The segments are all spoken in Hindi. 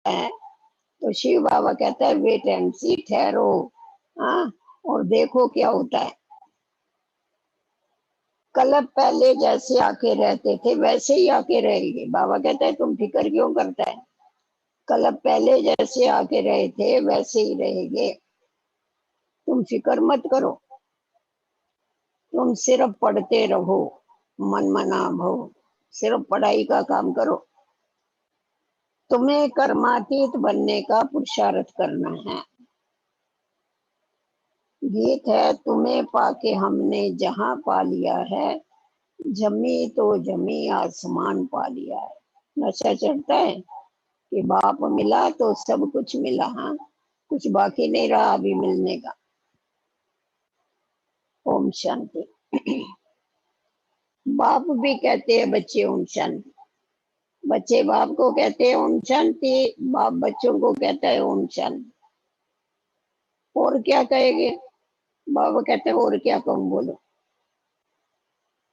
है तो शिव बाबा कहता है वेट एंड सी, ठहरो, हाँ, और देखो क्या होता है। कल पहले जैसे आके रहते थे वैसे ही आके रहेंगे। बाबा कहता है तुम फिक्र क्यों करता है, कल पहले जैसे आके रहे थे वैसे ही रहेंगे, तुम फिक्र मत करो, तुम सिर्फ पढ़ते रहो, मन मना भव, सिर्फ पढ़ाई का काम करो। तुम्हें कर्मातीत बनने का पुरुषार्थ करना है। गीत है, तुम्हें पाके हमने जहां पा लिया है, जमी तो जमी आसमान पा लिया है। नशा चढ़ता है कि बाप मिला तो सब कुछ मिला, हाँ, कुछ बाकी नहीं रहा अभी मिलने का। ओम शांति। बाप भी कहते हैं बच्चे ओम शांति, बच्चे बाप को कहते हैं ओम शांति, बाप बच्चों को कहता है ओम शांति। और क्या कहेंगे, बाबा कहते हैं और क्या कहूँ बोलो।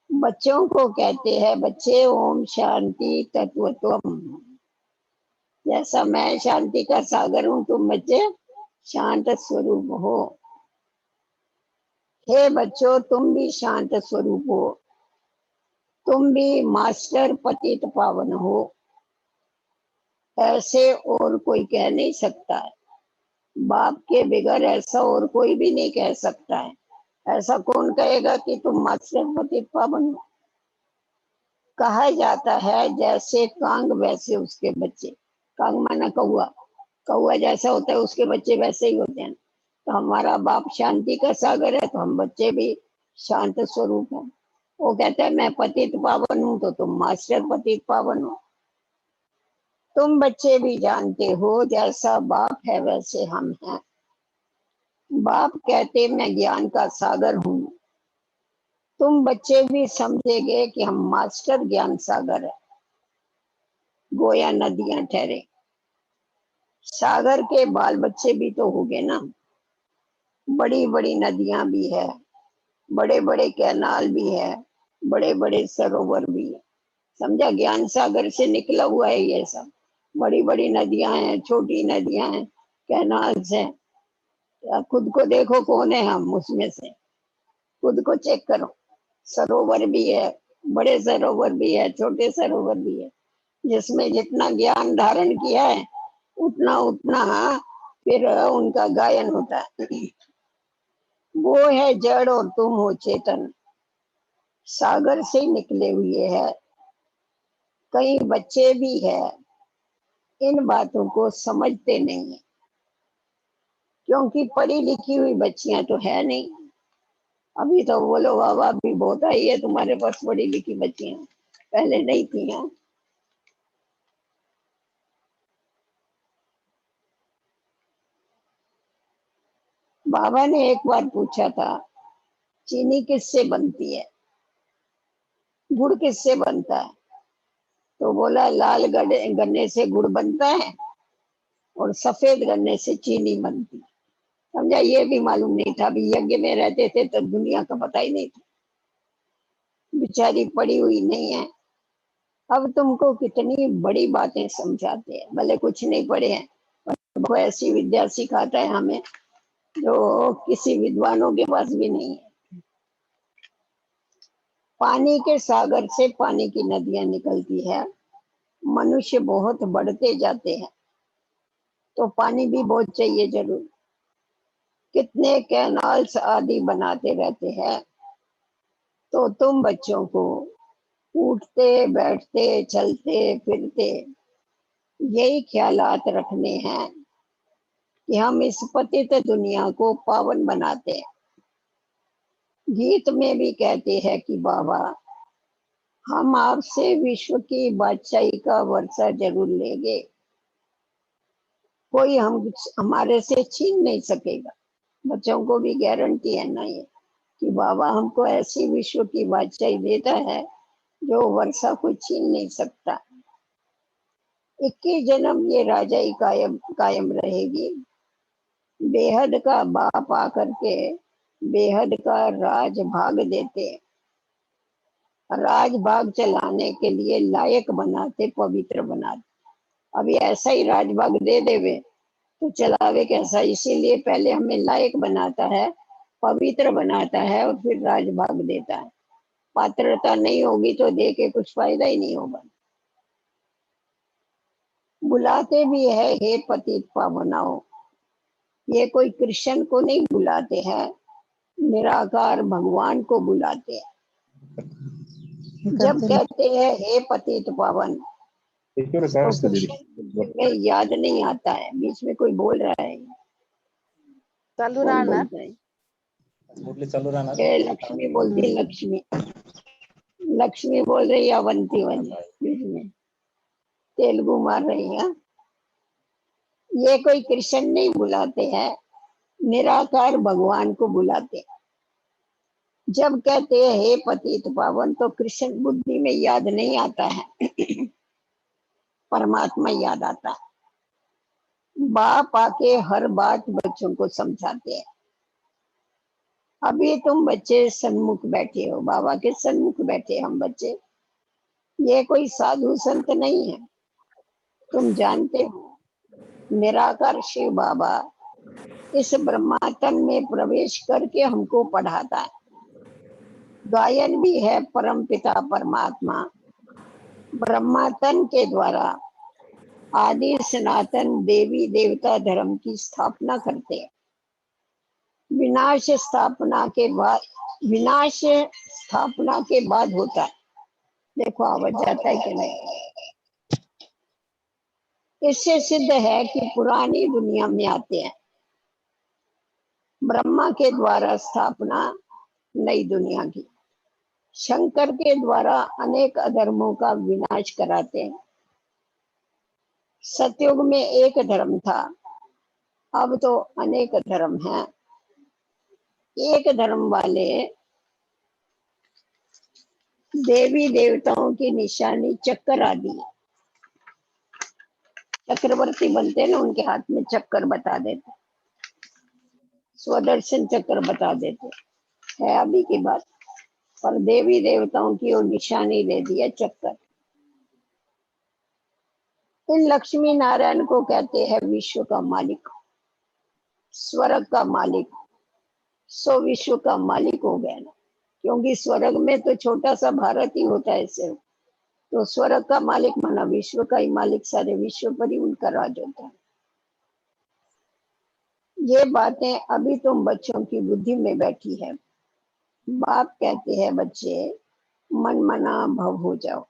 बच्चों को कहते हैं बच्चे ओम शांति तत्वत्वम, जैसा मैं शांति का सागर हूं तुम बच्चे शांत स्वरूप हो। हे बच्चों तुम भी शांत स्वरूप हो, तुम भी मास्टर पतित पावन हो, ऐसे और कोई कह नहीं सकता है। बाप के बगैर ऐसा और कोई भी नहीं कह सकता है। ऐसा कौन कहेगा कि तुम मास्टर पतित पावन हो। कहा जाता है जैसे कांग वैसे उसके बच्चे, कांग माना कौआ, कौआ जैसा होता है उसके बच्चे वैसे ही होते हैं। तो हमारा बाप शांति का सागर है तो हम बच्चे भी शांत स्वरूप हैं। वो कहता है मैं पतित पावन हूं तो तुम मास्टर पतित पावन हो। तुम बच्चे भी जानते हो जैसा बाप है वैसे हम हैं। बाप कहते मैं ज्ञान का सागर हूं, तुम बच्चे भी समझेंगे कि हम मास्टर ज्ञान सागर है, गोया नदियां ठहरे। सागर के बाल बच्चे भी तो होंगे ना, बड़ी बड़ी नदियां भी है, बड़े बड़े कैनाल भी है, बड़े बड़े सरोवर भी है। समझा, ज्ञान सागर से निकला हुआ है ये सब। बड़ी बड़ी नदियां हैं, छोटी नदियां हैं, कैनाल्स हैं। खुद को देखो कौन है हम उसमें से, खुद को चेक करो। सरोवर भी है, बड़े सरोवर भी है, छोटे सरोवर भी है। जिसमें जितना ज्ञान धारण किया है उतना उतना फिर उनका गायन होता है। वो है जड़ और तुम हो चेतन, सागर से निकले हुए है। कई बच्चे भी है इन बातों को समझते नहीं है, क्योंकि पढ़ी लिखी हुई बच्चियां तो है नहीं। अभी तो बोलो बाबा अभी बहुत आई है तुम्हारे पास पढ़ी लिखी बच्चियां, पहले नहीं थी। बाबा ने एक बार पूछा था चीनी किससे बनती है, गुड़ किससे बनता है। तो बोला लाल गन्ने से गुड़ बनता है और सफेद गन्ने से चीनी बनती है। समझा, ये भी मालूम नहीं था। अभी यज्ञ में रहते थे तो दुनिया का पता ही नहीं था, बेचारी पड़ी हुई नहीं है। अब तुमको कितनी बड़ी बातें समझाते हैं, भले कुछ नहीं पढ़े हैं पर वो ऐसी विद्या सिखाता है हमें जो किसी विद्वानों के पास भी नहीं है। पानी के सागर से पानी की नदियां निकलती है। मनुष्य बहुत बढ़ते जाते हैं तो पानी भी बहुत चाहिए जरूर। कितने कैनाल्स आदि बनाते रहते हैं। तो तुम बच्चों को उठते बैठते चलते फिरते यही ख्यालात रखने हैं कि हम इस पतित दुनिया को पावन बनाते हैं। गीत में भी कहते हैं कि बाबा हम आपसे विश्व की बादशाही का वर्षा जरूर लेंगे, कोई हम हमारे से छीन नहीं सकेगा। बच्चों को भी गारंटी है ना ये कि बाबा हमको ऐसी विश्व की बादशाही देता है जो वर्षा कोई छीन नहीं सकता। 21 जन्म ये राजाई कायम कायम रहेगी। बेहद का बाप आकर के बेहद का राज भाग देते, राज भाग चलाने के लिए लायक बनाते, पवित्र बनाते। अभी ऐसा ही राजभाग दे देवे तो चलावे कैसा। इसीलिए पहले हमें लायक बनाता है, पवित्र बनाता है और फिर राजभाग देता है। पात्रता नहीं होगी तो दे के कुछ फायदा ही नहीं होगा। बुलाते भी है हे पतित पावनाओ, ये कोई कृष्ण को नहीं बुलाते हैं, निराकार भगवान को बुलाते हैं। जब कहते हैं हे पतित पावन तो कृष्ण में याद नहीं आता है। बीच में कोई बोल रहा है, चालू कौन राहणार बोलता है? ये लक्ष्मी बोलती, लक्ष्मी लक्ष्मी बोल रही है अवंती वाली बीच में, तेलुगु मार रही है। ये कोई कृष्ण नहीं बुलाते हैं, निराकार भगवान को बुलाते हैं। जब कहते हैं हे पतित पावन तो कृष्ण बुद्धि में याद नहीं आता है, परमात्मा याद आता है। बाप आके हर बात बच्चों को समझाते हैं। अभी तुम बच्चे सन्मुख बैठे हो, बाबा के सन्मुख बैठे हम बच्चे, ये कोई साधु संत नहीं है। तुम जानते हो निराकार शिव बाबा इस ब्रह्मातन में प्रवेश करके हमको पढ़ाता है। गायन भी है परम पिता परमात्मा ब्रह्मातन के द्वारा आदि सनातन देवी देवता धर्म की स्थापना करते हैं। विनाश स्थापना के बाद होता है। देखो आवाज जाता है कि नहीं? इससे सिद्ध है कि पुरानी दुनिया में आते हैं। ब्रह्मा के द्वारा स्थापना नई दुनिया की, शंकर के द्वारा अनेक अधर्मों का विनाश कराते हैं। सतयुग में एक धर्म था, अब तो अनेक धर्म हैं। एक धर्म वाले देवी देवताओं की निशानी चक्कर आदि, चक्रवर्ती बनते हैं ना, उनके हाथ में चक्कर बता देते, स्वदर्शन चक्र बता देते है अभी की बात। पर देवी देवताओं की वो निशानी दे दिया चक्कर। इन लक्ष्मी नारायण को कहते हैं विश्व का मालिक, स्वर्ग का मालिक। सो विश्व का मालिक हो गया ना, क्योंकि स्वर्ग में तो छोटा सा भारत ही होता है सिर्फ, तो स्वर्ग का मालिक माना विश्व का ही मालिक, सारे विश्व पर ही उनका राज होता है। ये बातें अभी तुम बच्चों की बुद्धि में बैठी है। बाप कहते हैं बच्चे मन मना भव हो जाओ।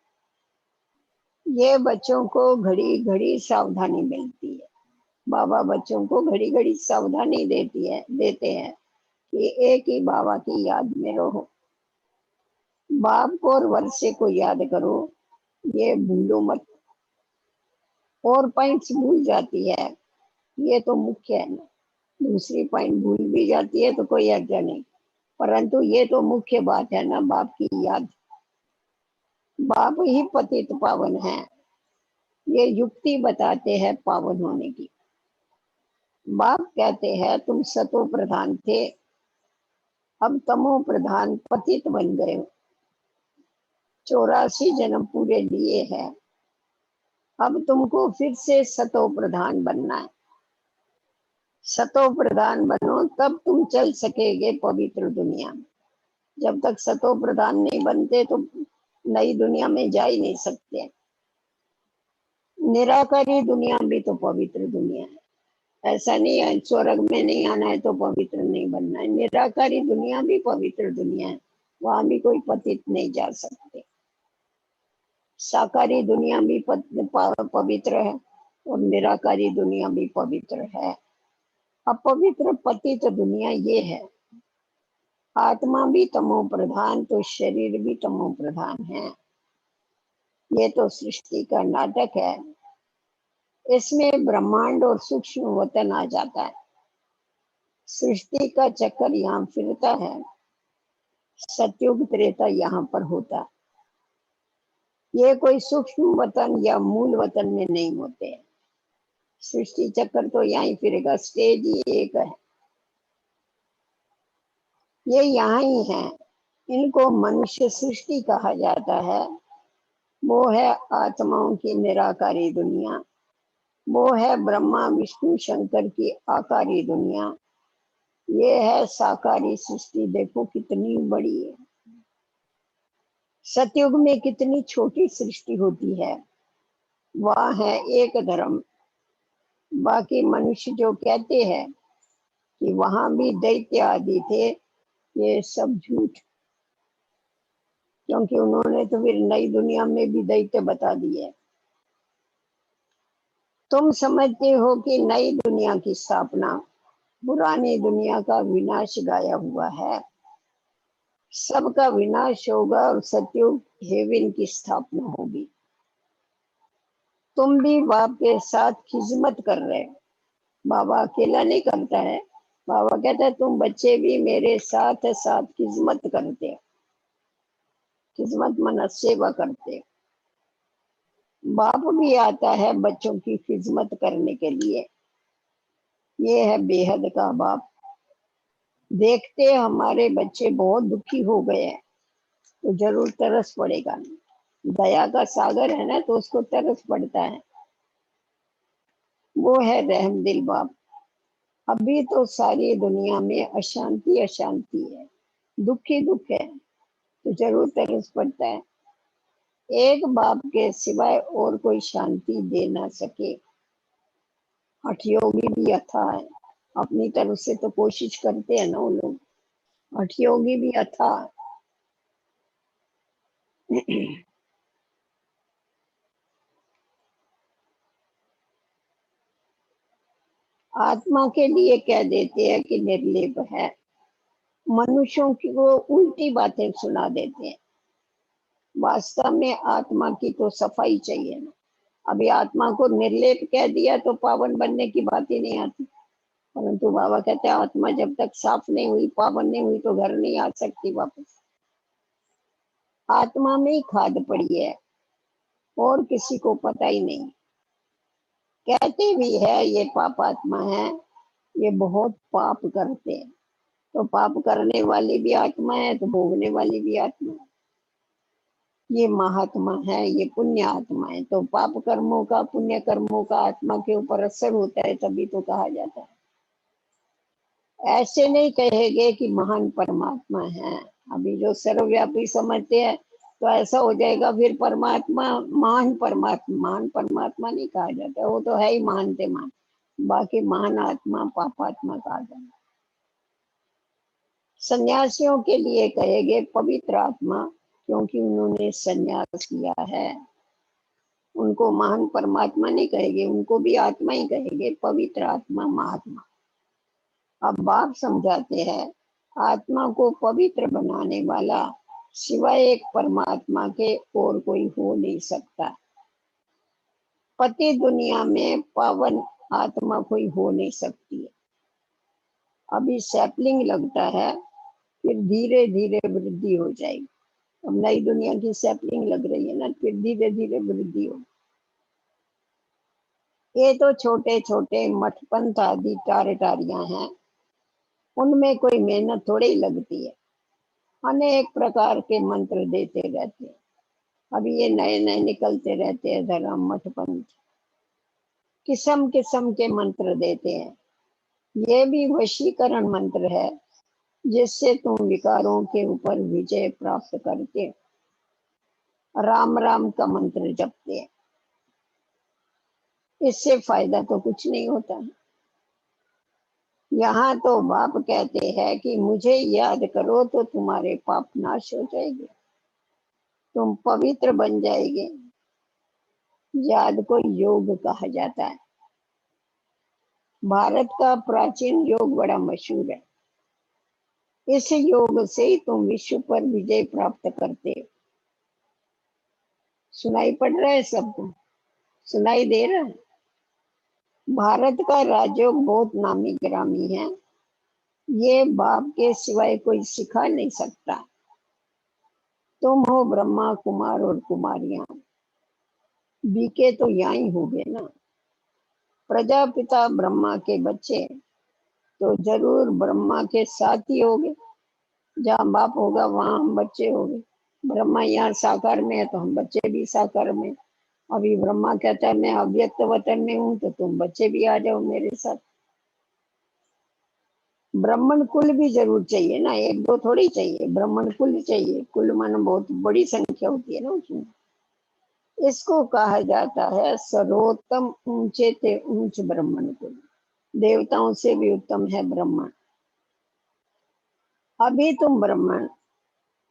ये बच्चों को घड़ी घड़ी सावधानी मिलती है। बाबा बच्चों को घड़ी घड़ी सावधानी देते हैं कि एक ही बाबा की याद में रहो, बाप को और वर्षे को याद करो, ये भूलो मत। और पॉइंट्स भूल जाती है, ये तो मुख्य है ना। दूसरी पॉइंट भूल भी जाती है तो कोई अर्जा नहीं, परंतु ये तो मुख्य बात है ना, बाप की याद। बाप ही पतित पावन है, ये युक्ति बताते हैं पावन होने की। बाप कहते हैं तुम सतो प्रधान थे, अब तमो प्रधान पतित बन गए हो। 84 जन्म पूरे लिए हैं, अब तुमको फिर से सतो प्रधान बनना है। सतो प्रधान बनो तब तुम चल सकेगे पवित्र दुनिया में। जब तक सतो प्रधान नहीं बनते तो नई दुनिया में जा ही नहीं सकते। निराकारी दुनिया भी तो पवित्र दुनिया है, ऐसा नहीं है स्वर्ग में नहीं आना है तो पवित्र नहीं बनना है। निराकारी दुनिया भी पवित्र दुनिया है, वहां भी कोई पतित नहीं जा सकते। साकारी दुनिया भी पवित्र है और निराकारी दुनिया भी पवित्र है। अपवित्र पतित दुनिया ये है। आत्मा भी तमो प्रधान तो शरीर भी तमो प्रधान है। ये तो सृष्टि का नाटक है, इसमें ब्रह्मांड और सूक्ष्म वतन आ जाता है। सृष्टि का चक्कर यहाँ फिरता है, सतयुग त्रेता यहाँ पर होता है। ये कोई सूक्ष्म वतन या मूल वतन में नहीं होते। सृष्टि चक्कर तो यहीं फिरेगा, स्टेज ही एक है, ये यहाँ ही है। इनको मनुष्य सृष्टि कहा जाता है। वो है आत्माओं की निराकारी दुनिया, वो है ब्रह्मा विष्णु शंकर की आकारी दुनिया। ये है साकारी सृष्टि, देखो कितनी बड़ी है। सतयुग में कितनी छोटी सृष्टि होती है। वह है एक धर्म। बाकी मनुष्य जो कहते हैं कि वहां भी दैत्य आदि थे, ये सब झूठ। क्योंकि उन्होंने तो फिर नई दुनिया में भी दैत्य बता दिए। तुम समझते हो कि नई दुनिया की स्थापना पुरानी दुनिया का विनाश गाया हुआ है। सबका विनाश होगा और सतयुग हेवन की स्थापना होगी। तुम भी बाप के साथ खिदमत कर रहे हो। बाबा अकेला नहीं करता है। बाबा कहता है तुम बच्चे भी मेरे साथ साथ खिदमत करते हो। खिदमत मन सेवा करते हो। बाप भी आता है बच्चों की खिदमत करने के लिए। ये है बेहद का बाप। देखते हमारे बच्चे बहुत दुखी हो गए हैं तो जरूर तरस पड़ेगा। दया का सागर है ना, तो उसको तरस पड़ता है। वो है रहम दिल बाप। अभी तो सारी दुनिया में अशांति अशांति है, दुख ही दुख है, तो जरूर तरस पड़ता है। एक बाप के सिवाय और कोई शांति दे ना सके। हठयोगी भी अथाह है। अपनी तरफ से तो कोशिश करते हैं ना वो लोग। हठयोगी भी अथाह। आत्मा के लिए कह देते हैं कि निर्लेप है। मनुष्यों की वो उल्टी बातें सुना देते हैं। वास्तव में आत्मा की तो सफाई चाहिए ना। अभी आत्मा को निर्लेप कह दिया तो पावन बनने की बात ही नहीं आती। परंतु बाबा कहते हैं आत्मा जब तक साफ नहीं हुई, पावन नहीं हुई, तो घर नहीं आ सकती वापस। आत्मा में ही खाद पड़ी है और किसी को पता ही नहीं। कहते भी है ये पाप आत्मा है, ये बहुत पाप करते हैं। तो पाप करने वाली भी आत्मा है तो भोगने वाली भी आत्मा है। ये महात्मा है, ये पुण्य आत्मा है। तो पाप कर्मों का, पुण्य कर्मों का आत्मा के ऊपर असर होता है, तभी तो कहा जाता है। ऐसे नहीं कहेंगे कि महान परमात्मा है। अभी जो सर्वव्यापी समझते हैं तो ऐसा हो जाएगा फिर परमात्मा महान परमात्मा नहीं कहा जाता। वो तो है ही मानते मान। बाकी महान आत्मा पापात्मा कहा जाता। सन्यासियों के लिए कहेंगे पवित्र आत्मा, क्योंकि उन्होंने सन्यास किया है। उनको महान परमात्मा नहीं कहेंगे, उनको भी आत्मा ही कहेंगे। पवित्र आत्मा महात्मा। अब बाप समझाते हैं आत्मा को पवित्र बनाने वाला सिवाय एक परमात्मा के और कोई हो नहीं सकता। पति दुनिया में पावन आत्मा कोई हो नहीं सकती है। अभी सैपलिंग लगता है, फिर धीरे धीरे वृद्धि हो जाएगी। अब नई दुनिया की सैपलिंग लग रही है ना, फिर धीरे धीरे वृद्धि हो। ये तो छोटे छोटे मठ पंथ आदि टारियां हैं, उनमें कोई मेहनत थोड़ी ही लगती है। अनेक प्रकार के मंत्र देते रहते हैं। अभी ये नए नए निकलते रहते हैं धर्म मठ पंथ। किस्म किस्म के मंत्र देते हैं। ये भी वशीकरण मंत्र है, जिससे तुम विकारों के ऊपर विजय प्राप्त करते। राम राम का मंत्र जपते हैं। इससे फायदा तो कुछ नहीं होता। यहाँ तो बाप कहते हैं कि मुझे याद करो तो तुम्हारे पाप नाश हो जाएंगे, तुम पवित्र बन जाएंगे। याद को योग कहा जाता है। भारत का प्राचीन योग बड़ा मशहूर है। इस योग से ही तुम विश्व पर विजय प्राप्त करते हो। सुनाई पड़ रहा है सबको? सुनाई दे रहा है? भारत का राजयोग बहुत नामी गिरामी है। ये बाप के सिवाय कोई सिखा नहीं सकता। तुम हो ब्रह्मा कुमार और कुमारियां। बीके तो यहाँ ही हो गए ना। प्रजापिता ब्रह्मा के बच्चे तो जरूर ब्रह्मा के साथ ही होंगे। जहाँ बाप होगा वहां हम बच्चे होंगे। ब्रह्मा यहाँ साकार में है तो हम बच्चे भी साकार में। अभी ब्रह्मा कहता है मैं अव्यक्त वतन में हूं, तो तुम बच्चे भी आ जाओ मेरे साथ। ब्राह्मण कुल भी जरूर चाहिए ना, एक दो थोड़ी चाहिए, ब्राह्मण कुल चाहिए। कुल मानो बहुत बड़ी संख्या होती है ना उसमें। इसको कहा जाता है सर्वोत्तम, ऊंचे ते ऊंच ब्राह्मण कुल। देवताओं से भी उत्तम है ब्राह्मण। अभी तुम ब्राह्मण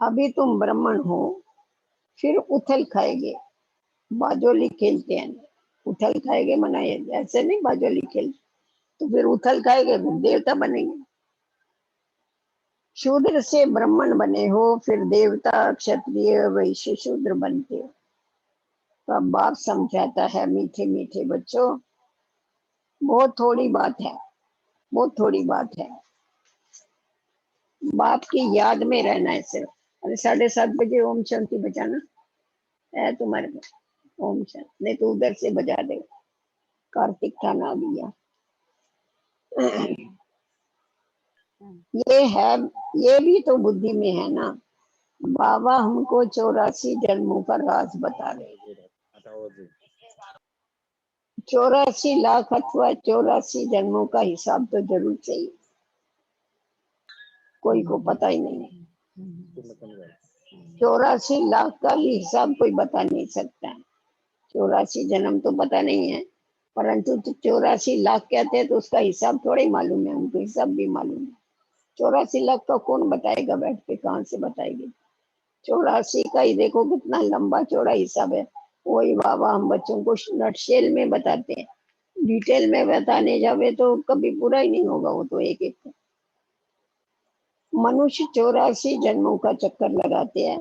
अभी तुम ब्राह्मण हो, फिर उथल खाएंगे। बाजोली खेलते हैं, उथल खाएंगे मनाए, ऐसे नहीं बाजोली खेल, तो फिर उथल खाएंगे, फिर देवता बनेंगे। शूद्र से ब्राह्मण बने हो, फिर देवता क्षत्रिय वैश्य शूद्र बनते हो। तो अब बाप समझाता है, मीठे मीठे बच्चों, बहुत थोड़ी बात है, बहुत थोड़ी बात है। बाप की याद में रहना है सिर्फ। अरे 7:30 बजे ओम शांति बजाना है तुम्हारे पास। ओम शांति नहीं तो उधर से बजा दे। कार्तिक थाना दिया। ये है, ये भी तो बुद्धि में है ना। बाबा हमको 84 जन्मों का राज बता रहे। 84 लाख अथवा 84 जन्मों का हिसाब तो जरूर चाहिए। कोई को पता ही नहीं है। 84 लाख का ही हिसाब कोई बता नहीं सकता है। 84 जन्म तो पता नहीं है, परंतु 84 लाख कहते हैं तो उसका हिसाब थोड़ा ही मालूम है, उनको हिसाब भी मालूम है। 84 लाख का कौन बताएगा बैठ के, कहाँ से बताएगी। 84 का ही देखो कितना लंबा चौड़ा हिसाब है। वही बाबा हम बच्चों को नटशेल में बताते हैं। डिटेल में बताने जावे तो कभी पूरा ही नहीं होगा वो तो, एक एक। मनुष्य 84 जन्मों का चक्कर लगाते हैं।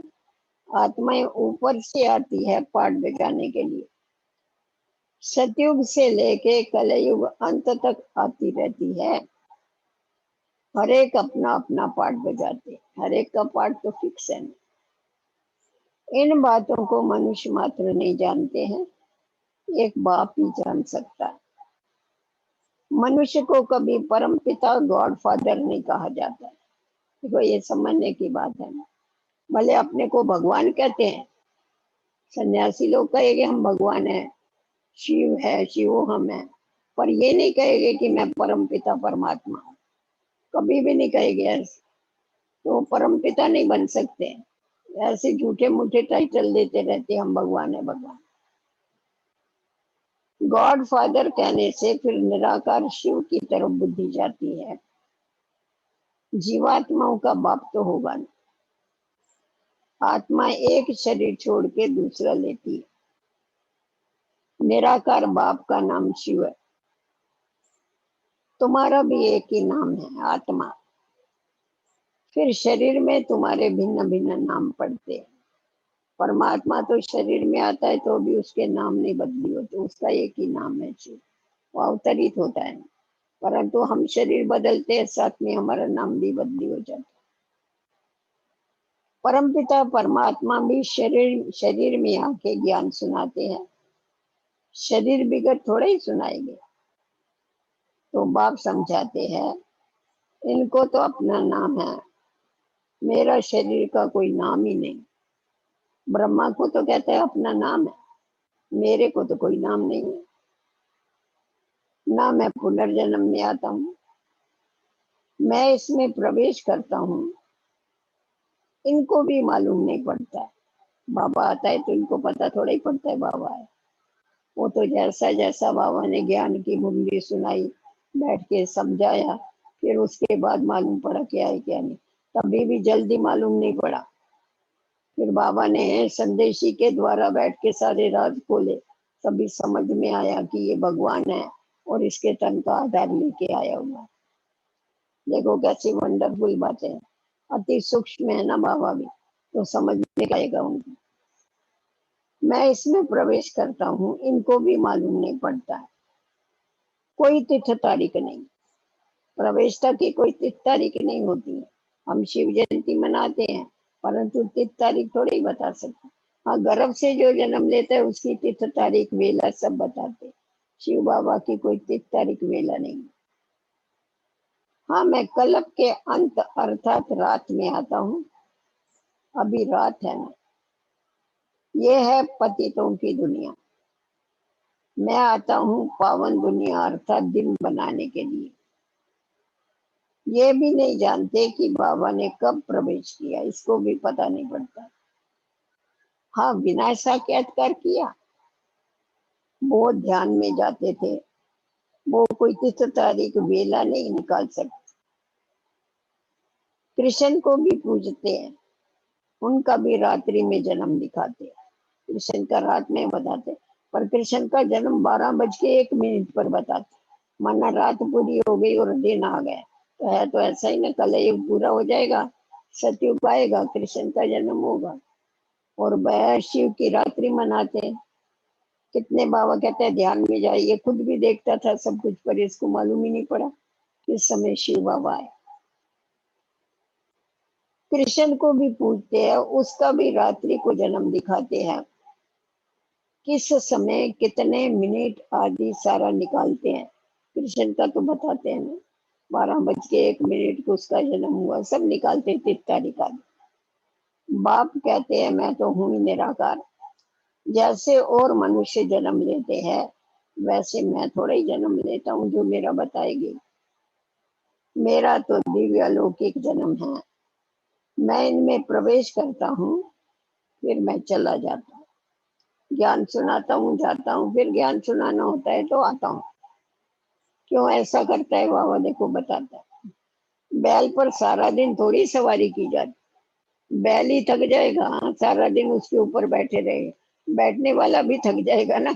आत्माएं ऊपर से आती है पाठ बजाने के लिए। सतयुग से लेके कलयुग अंत तक आती रहती है। हर एक अपना अपना पाठ बजाते, हर एक का पाठ तो फिक्स है। इन बातों को मनुष्य मात्र नहीं जानते हैं, एक बाप ही जान सकता है। मनुष्य को कभी परम पिता गॉड फादर नहीं कहा जाता। देखो ये समझने की बात है। भले अपने को भगवान कहते हैं, सन्यासी लोग कहेंगे हम भगवान है, शिव है, शिवो हम है, पर ये नहीं कहेंगे कि मैं परम पिता परमात्मा हूँ। कभी भी नहीं कहेंगे ऐसे। तो परम पिता नहीं बन सकते। ऐसे झूठे मूठे टाइटल देते रहते हम भगवान है भगवान। गॉड फादर कहने से फिर निराकार शिव की तरफ बुद्धि जाती है। जीवात्माओं का बाप तो होगा नहीं। आत्मा एक शरीर छोड़ के दूसरा लेती है। निराकार बाप का नाम शिव है। तुम्हारा भी एक ही नाम है, आत्मा। फिर शरीर में तुम्हारे भिन्न भिन्न नाम पड़ते हैं। परमात्मा तो शरीर में आता है तो भी उसके नाम नहीं बदली होते, उसका एक ही नाम है शिव। वो अवतरित होता है, परंतु हम शरीर बदलते हैं, साथ में हमारा नाम भी बदली हो जाता है। परमपिता परमात्मा भी शरीर शरीर में आके ज्ञान सुनाते हैं। शरीर बिगड़ थोड़े ही सुनाएंगे। तो बाप समझाते हैं, इनको तो अपना नाम है, मेरा शरीर का कोई नाम ही नहीं। ब्रह्मा को तो कहते हैं अपना नाम है, मेरे को तो कोई नाम नहीं है। ना मैं पुनर्जन्म में आता हूँ, मैं इसमें प्रवेश करता हूँ, इनको भी मालूम नहीं पड़ता है। बाबा आता है तो इनको पता थोड़ा ही पड़ता है बाबा है। वो तो जैसा जैसा बाबा ने ज्ञान की मुरली सुनाई, बैठ के समझाया, फिर उसके बाद मालूम पड़ा क्या है क्या नहीं। तभी भी जल्दी मालूम नहीं पड़ा। फिर बाबा ने संदेशी के द्वारा बैठ के सारे राज खोले, तभी समझ में आया कि ये भगवान है और इसके तन का आधार लेके आया हुआ। देखो कैसी वंडरफुल बातें हैं। अति सूक्ष्म है ना बाबा भी, तो समझ में आएगा उनको। मैं इसमें प्रवेश करता हूँ, इनको भी मालूम नहीं पड़ता है। कोई तिथ तारीख नहीं, प्रवेशता की कोई तिथ तारीख नहीं होती है। हम शिव जयंती मनाते हैं, परंतु तिथ तारीख थोड़ी बता सकते। हाँ, गर्भ से जो जन्म लेता है उसकी तिथ तारीख वेला सब बताते। शिव बाबा की कोई तिथ तारीख वेला नहीं। हाँ, मैं कल्प के अंत अर्थात रात में आता हूँ। अभी रात है ना, ये है पतितों की दुनिया। मैं आता हूँ पावन दुनिया अर्थात दिन बनाने के लिए। ये भी नहीं जानते कि बाबा ने कब प्रवेश किया, इसको भी पता नहीं पड़ता। हाँ, विनाश साक्षात्कार किया, बहुत ध्यान में जाते थे, वो कोई तिथि तारीख वेला नहीं निकाल सकते। कृष्ण को भी पूजते हैं, उनका भी रात्रि में जन्म दिखाते हैं। कृष्ण का रात में बताते, पर कृष्ण का जन्म 12:01 पर बताते। माना रात पूरी हो गई और दिन आ गया, तो है तो ऐसा ही ना, कलयुग पूरा हो जाएगा, सतयुग आएगा, कृष्ण का जन्म होगा। और वह शिव की रात्रि मनाते हैं। कितने बाबा कहते हैं ध्यान में जाइए, खुद भी देखता था सब कुछ, पर इसको मालूम ही नहीं पड़ा किस समय शिव बाबा आए। कृष्ण को भी पूछते हैं, उसका भी रात्रि को जन्म दिखाते हैं, किस समय कितने मिनट आदि सारा निकालते हैं। कृष्ण का तो बताते हैं ना, 12:01 को उसका जन्म हुआ, सब निकालते थे तारीख आदि। बाप कहते हैं मैं तो हूँ ही निराकार, जैसे और मनुष्य जन्म लेते हैं वैसे मैं थोड़ा ही जन्म लेता हूँ जो मेरा बताएगी। मेरा तो दिव्य अलौकिक जन्म है, मैं इनमें प्रवेश करता हूँ, फिर मैं चला जाता हूँ, ज्ञान सुनाता हूँ, जाता हूँ, फिर ज्ञान सुनाना होता है तो आता हूँ। क्यों ऐसा करता है बाबा देखो बताता है। बैल पर सारा दिन थोड़ी सवारी की जाती, बैल ही थक जाएगा, सारा दिन उसके ऊपर बैठे रहे, बैठने वाला भी थक जाएगा ना,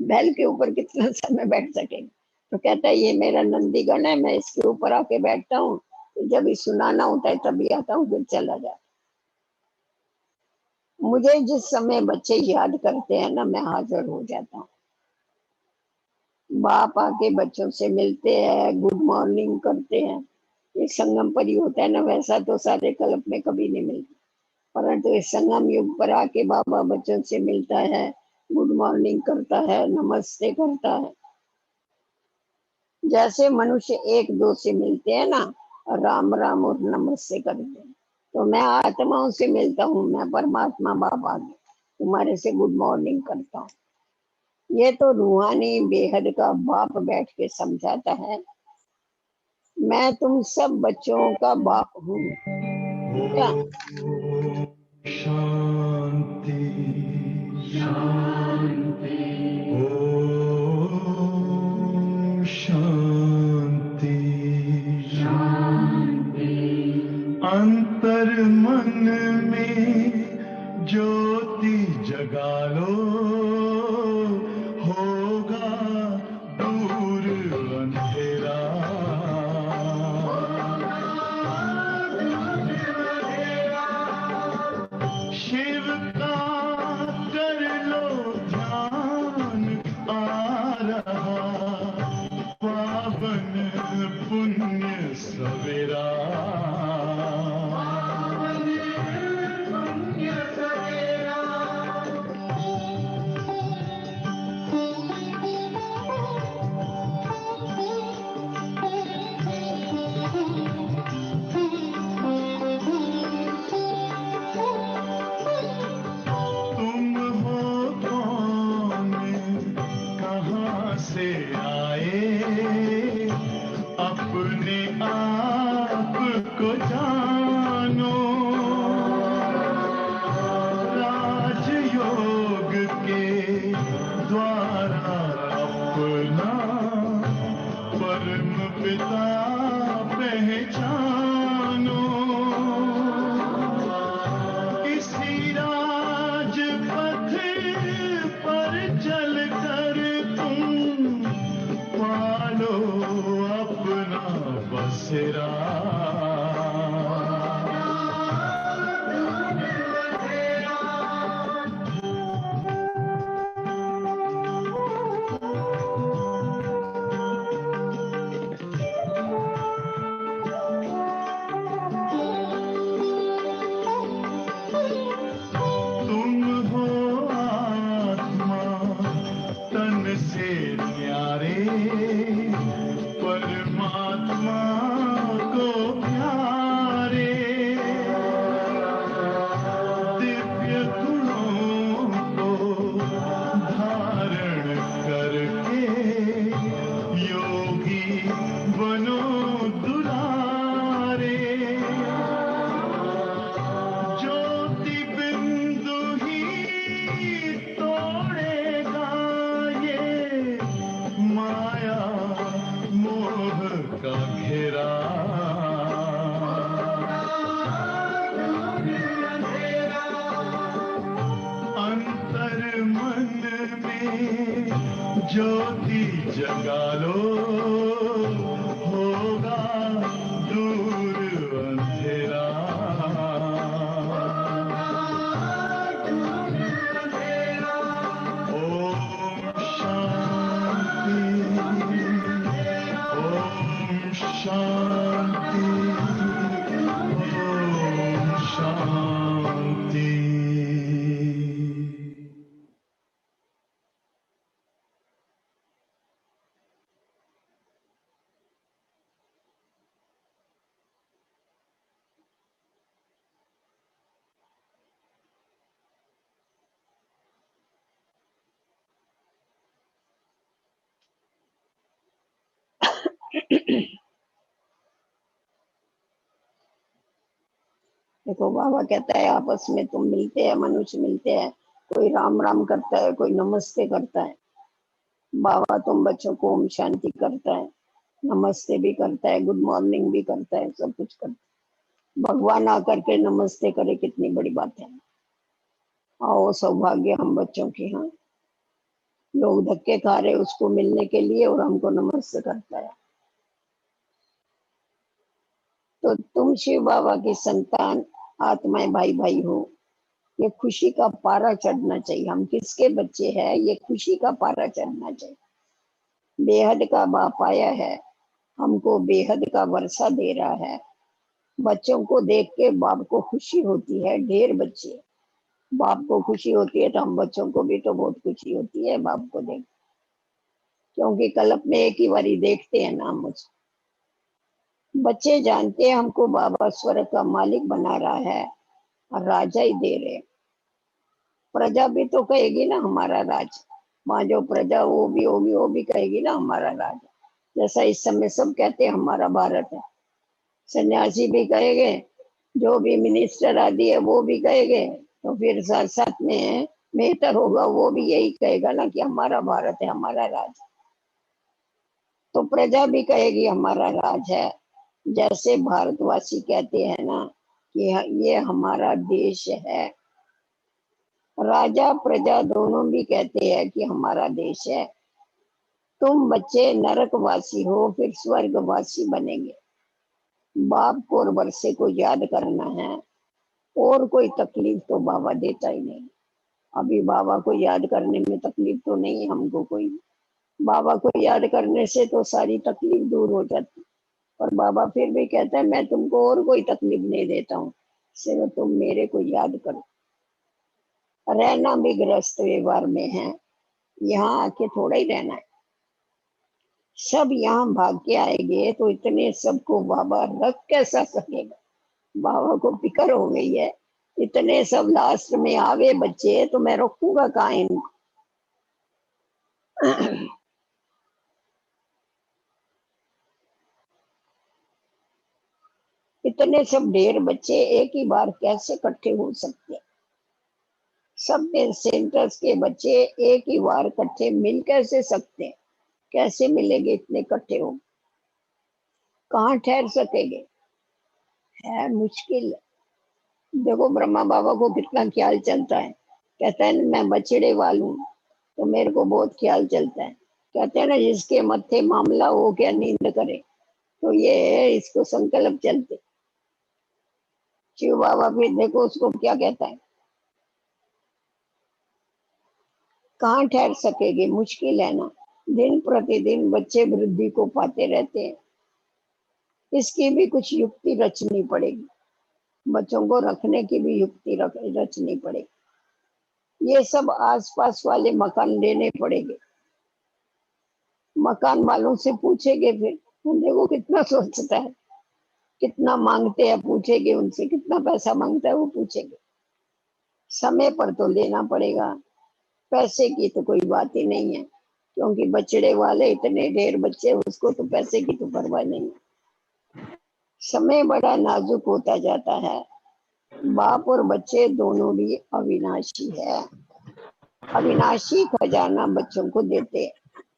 बैल के ऊपर कितना समय बैठ सकेगा। तो कहता है ये मेरा नंदीगण है, मैं इसके ऊपर आके बैठता हूँ, तो जब ये सुनाना होता है तभी आता हूँ, फिर चला जाता। मुझे जिस समय बच्चे याद करते हैं ना, मैं हाजिर हो जाता हूँ। बाप आके बच्चों से मिलते हैं, गुड मॉर्निंग करते हैं। ये संगम पर ही होता है ना, वैसा तो सारे कल्प में कभी नहीं मिलता, परंतु इस संगम युग पर आके बाबा बच्चों से मिलता है, गुड मॉर्निंग करता है, नमस्ते करता है। जैसे मनुष्य एक दो से मिलते हैं ना, राम राम और नमस्ते करते हैं, तो मैं आत्माओं से मिलता हूँ, मैं परमात्मा बाबा आगे तुम्हारे से गुड मॉर्निंग करता हूँ। ये तो रूहानी बेहद का बाप बैठ के समझाता है, मैं तुम सब बच्चों का बाप हूँ। क्या शांति शांति, ओम शांति शांति। अंतर मन में ज्योति जगा लो, होगा दूर अंधेरा। शिव का कर लो ध्यान, आ रहा पावन पुण्य सवेरा। तुम हो कौन, कहाँ से आए, अपने आप को जानो। राजयोग के द्वारा अपना परम पिता पहचानो। इसी राजपथ पर चलकर तुम पालो अपना बसेरा। तुम हो आत्मा तन से न्यारे, परमात्मा को प्यारे। का घेरा, अंतर मन में ज्योति जगा लो, होगा दूर अंधेरा। ओम शांति, ओम शांति, ओम शांति। देखो बाबा कहता है आपस में तुम मिलते हैं, मनुष्य मिलते हैं, कोई राम राम करता है, कोई नमस्ते करता है। बाबा तुम बच्चों को ओम शांति करता है, नमस्ते भी करता है, गुड मॉर्निंग भी करता है, सब कुछ करता है। भगवान आकर के नमस्ते करे, कितनी बड़ी बात है। आओ सौभाग्य हम बच्चों की। हाँ, लोग धक्के खा रहे उसको मिलने के लिए और हमको नमस्ते करता है। तो तुम शिव बाबा की संतान आत्माएं भाई भाई हो, ये खुशी का पारा चढ़ना चाहिए। हम किसके बच्चे हैं, ये खुशी का पारा चढ़ना चाहिए। बेहद का बाप आया है, हमको बेहद का वर्षा दे रहा है। बच्चों को देख के बाप को खुशी होती है, ढेर बच्चे, बाप को खुशी होती है तो हम बच्चों को भी तो बहुत खुशी होती है बाप को देख, क्योंकि कल्प में एक ही बारी देखते हैं ना मुझको। बच्चे जानते हैं हमको बाबा स्वर्ग का मालिक बना रहा है और राजा ही दे रहे। प्रजा भी तो कहेगी ना हमारा राज, वहां जो प्रजा वो भी होगी, वो भी कहेगी ना हमारा राज। जैसा इस समय सब कहते हैं हमारा भारत है, सन्यासी भी कहेंगे, जो भी मिनिस्टर आदि है वो भी कहेंगे, तो फिर साथ साथ में मेहतर होगा वो भी यही कहेगा ना कि हमारा भारत है, हमारा राज। तो प्रजा भी कहेगी हमारा राज है। जैसे भारतवासी कहते हैं ना कि ये हमारा देश है, राजा प्रजा दोनों भी कहते हैं कि हमारा देश है। तुम बच्चे नरकवासी हो, फिर स्वर्गवासी बनेंगे। बाप को और वर्षे को याद करना है, और कोई तकलीफ तो बाबा देता ही नहीं। अभी बाबा को याद करने में तकलीफ तो नहीं है हमको कोई। बाबा को याद करने से तो सारी तकलीफ दूर हो जाती। और बाबा फिर भी कहता है मैं तुमको और कोई तकलीफ नहीं देता हूँ, सिर्फ तुम मेरे को याद करो। रहना भी गृहस्थ व्यवहार में है, यहाँ आके थोड़ा ही रहना है। सब यहाँ भाग के आएंगे तो इतने सबको बाबा रख कैसा सकेगा। बाबा को फिक्र हो गई है, इतने सब लास्ट में आवे बच्चे तो मैं रखूंगा कहाँ इनको। इतने सब ढेर बच्चे एक ही बार कैसे इकट्ठे हो सकते। सब सेंटर्स के बच्चे एक ही बार इकट्ठे मिल कैसे सकते हैं, कैसे मिलेंगे इतने इकट्ठे हो, कहाँ ठहर सकेंगे, है मुश्किल। देखो ब्रह्मा बाबा को कितना ख्याल चलता है, कहता है मैं बछड़े वालू तो मेरे को बहुत ख्याल चलता है। कहते हैं ना जिसके मत्थे मामला हो क्या नींद करे, तो ये है इसको संकल्प चलते। शिव बाबा भी देखो उसको क्या कहता है, कहाँ ठहर सकेगी, मुश्किल है ना। दिन प्रतिदिन बच्चे वृद्धि को पाते रहते हैं, इसकी भी कुछ युक्ति रचनी पड़ेगी। बच्चों को रखने की भी युक्ति रचनी पड़ेगी। ये सब आसपास वाले मकान लेने पड़ेंगे, मकान वालों से पूछेंगे। फिर देखो कितना सोचता है, कितना मांगते हैं पूछेंगे उनसे, कितना पैसा मांगता है वो पूछेंगे। समय पर तो लेना पड़ेगा, पैसे की तो कोई बात ही नहीं है, क्योंकि बछड़े वाले इतने ढेर बच्चे, उसको तो पैसे की तो परवाह नहीं है। समय बड़ा नाजुक होता जाता है। बाप और बच्चे दोनों भी अविनाशी है, अविनाशी खजाना बच्चों को देते।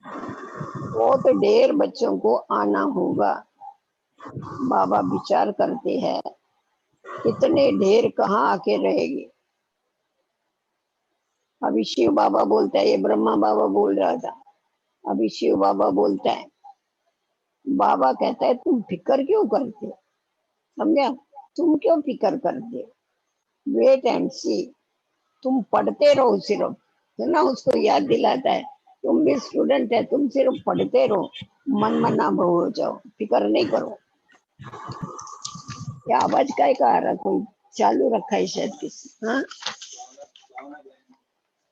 बहुत ढेर बच्चों को आना होगा, बाबा विचार करते हैं कितने ढेर कहाँ आके रहेगी। अभी शिव बाबा बोलता है, ये ब्रह्मा बाबा बोल रहा था, अभी शिव बाबा बोलता है, बाबा कहता है तुम फिक्र क्यों करते हो? समझा? तुम क्यों फिक्र करते हो? वेट एंड सी। तुम पढ़ते रहो सिर्फ, तो ना उसको याद दिलाता है तुम भी स्टूडेंट है, तुम सिर्फ पढ़ते रहो, मन मना हो जाओ, फिक्र नहीं करो। क्या आवाज काय का आ रहा? कोई चालू रखा है शायद किसी। हाँ,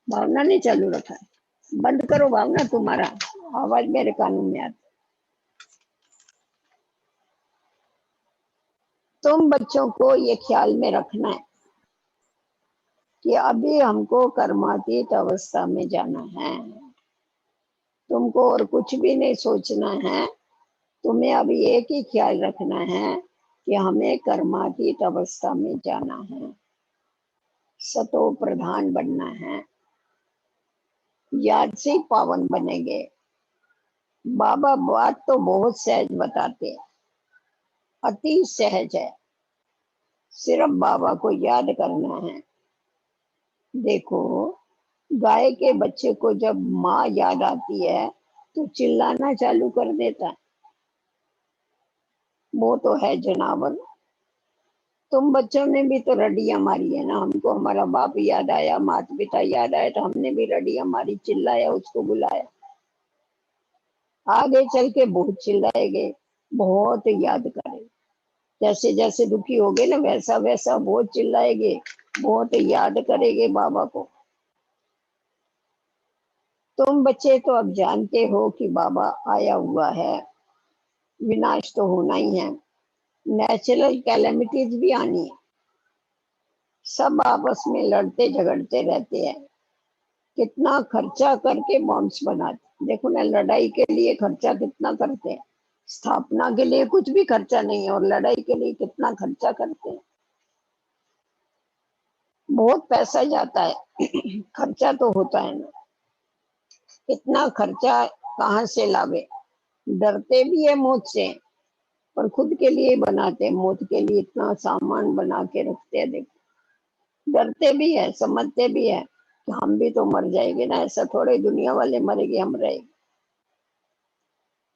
भावना ने चालू रखा है। बंद करो भावना, तुम्हारा आवाज मेरे कानों में आता। तुम बच्चों को ये ख्याल में रखना है कि अभी हमको कर्मातीत अवस्था में जाना है। तुमको और कुछ भी नहीं सोचना है। तुम्हें अभी एक ही ख्याल रखना है कि हमें कर्मातीत अवस्था में जाना है, सतो प्रधान बनना है। याद से ही पावन बनेंगे। बाबा बात तो बहुत सहज बताते हैं, अति सहज है, सिर्फ बाबा को याद करना है। देखो, गाय के बच्चे को जब माँ याद आती है तो चिल्लाना चालू कर देता है, वो तो है जनावर। तुम बच्चों ने भी तो रडियां मारी है ना, हमको हमारा बाप याद आया, माता पिता याद आया तो हमने भी रडियां मारी, चिल्लाया, उसको बुलाया। आगे चल के बहुत चिल्लाएंगे, बहुत याद करें। जैसे जैसे दुखी हो गए ना, वैसा वैसा बहुत चिल्लाएंगे, बहुत याद करेंगे बाबा को। तुम बच्चे तो अब जानते हो कि बाबा आया हुआ है, विनाश तो होना ही है, नेचुरल कैलेमिटीज भी आनी है। सब आपस में लड़ते झगड़ते रहते हैं, कितना खर्चा करके बॉम्ब्स बनाते। देखो ना, लड़ाई के लिए खर्चा कितना करते हैं, स्थापना के लिए कुछ भी खर्चा नहीं है और लड़ाई के लिए कितना खर्चा करते हैं। बहुत पैसा जाता है खर्चा तो होता है ना, इतना खर्चा कहाँ से लावे। डरते भी है मौत से, पर खुद के लिए बनाते हैं, मौत के लिए इतना सामान बना के रखते हैं। देखो, डरते भी है, समझते भी है कि हम भी तो मर जाएंगे ना, ऐसा थोड़े दुनिया वाले मरेंगे हम रहेंगे।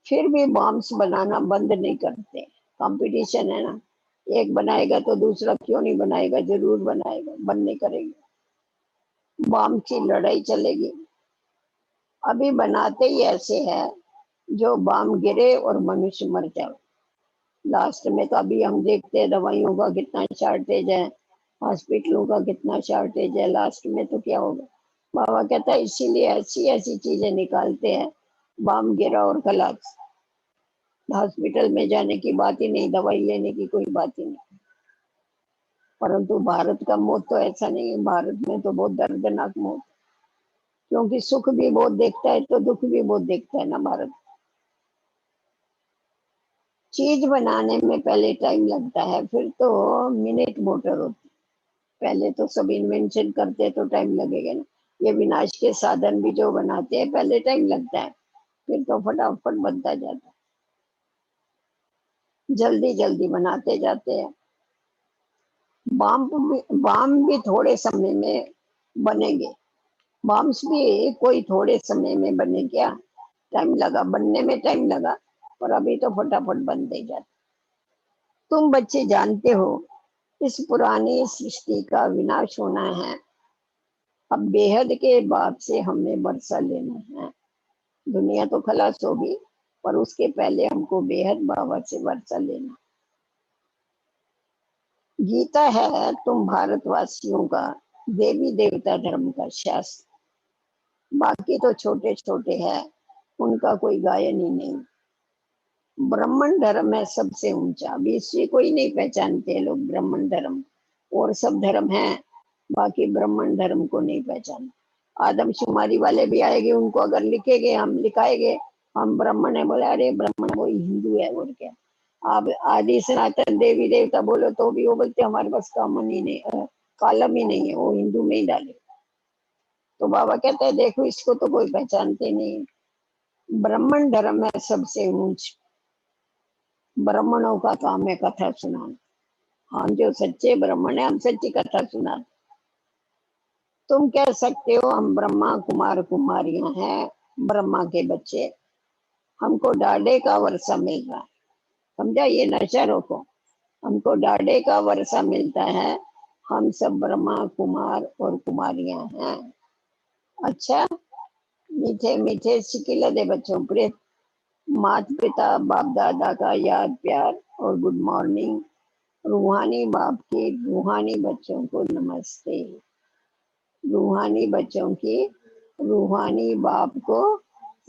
फिर भी बॉम्ब्स बनाना बंद नहीं करते। कंपटीशन है ना, एक बनाएगा तो दूसरा क्यों नहीं बनाएगा, जरूर बनाएगा, बंद नहीं करेगा। बॉम्ब की लड़ाई चलेगी। अभी बनाते ही ऐसे है जो बॉम्ब गिरे और मनुष्य मर जाए। लास्ट में तो अभी हम देखते हैं दवाइयों का कितना शॉर्टेज है, हॉस्पिटलों का कितना शॉर्टेज है, लास्ट में तो क्या होगा। बाबा कहता है इसीलिए ऐसी ऐसी चीजें निकालते हैं, बम गिरा और खलास, हॉस्पिटल में जाने की बात ही नहीं, दवाई लेने की कोई बात ही नहीं। परंतु भारत का मौत तो ऐसा नहीं है, भारत में तो बहुत दर्दनाक मौत, क्योंकि सुख भी बहुत देखता है तो दुख भी बहुत देखता है ना भारत। चीज बनाने में पहले टाइम लगता है, फिर तो मिनट मोटर होती। पहले तो सब इन्वेंशन करते तो टाइम लगेगा ना। ये विनाश के साधन भी जो बनाते हैं पहले टाइम लगता है, फिर तो फटाफट बनता जाता है, जल्दी जल्दी बनाते जाते हैं। बम भी थोड़े समय में बनेंगे, बम्स भी कोई थोड़े समय में बने क्या, टाइम लगा बनने में, टाइम लगा, पर अभी तो फटाफट बनते जाते। तुम बच्चे जानते हो इस पुरानी सृष्टि का विनाश होना है, अब बेहद के बाप से हमें बरसा लेना है। दुनिया तो खलास होगी, पर उसके पहले हमको बेहद बाबा से बरसा लेना। गीता है तुम भारतवासियों का देवी देवता धर्म का शास्त्र, बाकी तो छोटे छोटे हैं, उनका कोई गायन ही नहीं। ब्राह्मण धर्म है सबसे ऊंचा, अभी इससे कोई नहीं पहचानते लोग ब्राह्मण धर्म, और सब धर्म है, बाकी ब्राह्मण धर्म को नहीं पहचान। आदमशुमारी वाले भी आएंगे, उनको अगर लिखेंगे, हम लिखाएंगे हम ब्राह्मण है, बोले अरे ब्राह्मण वो हिंदू है और क्या। आप आदि सनातन देवी देवता बोलो तो भी वो बोलते हमारे पास कॉमन ही नहीं, कॉलम ही नहीं है, वो हिंदू में ही डाले। तो बाबा कहते हैं देखो इसको तो कोई पहचानते नहीं, ब्राह्मण धर्म है सबसे ऊंच। ब्राह्मणों का काम है कथा सुनाना। हम जो सच्चे ब्राह्मण है हम सच्ची कथा सुनाते। तुम कह सकते हो हम ब्रह्मा कुमार कुमारियां हैं, ब्रह्मा के बच्चे, हमको डाढ़े का वर्षा मिल रहा है। समझा, ये नशा रोको। हमको डाढ़े का वर्षा मिलता है, हम सब ब्रह्मा कुमार और कुमारियां हैं। अच्छा, मीठे मीठे सिकिला दे बच्चों, प्रिय माता पिता बाप दादा का याद प्यार और गुड मॉर्निंग। रूहानी बाप की रूहानी बच्चों को नमस्ते। रूहानी बच्चों की रूहानी बाप को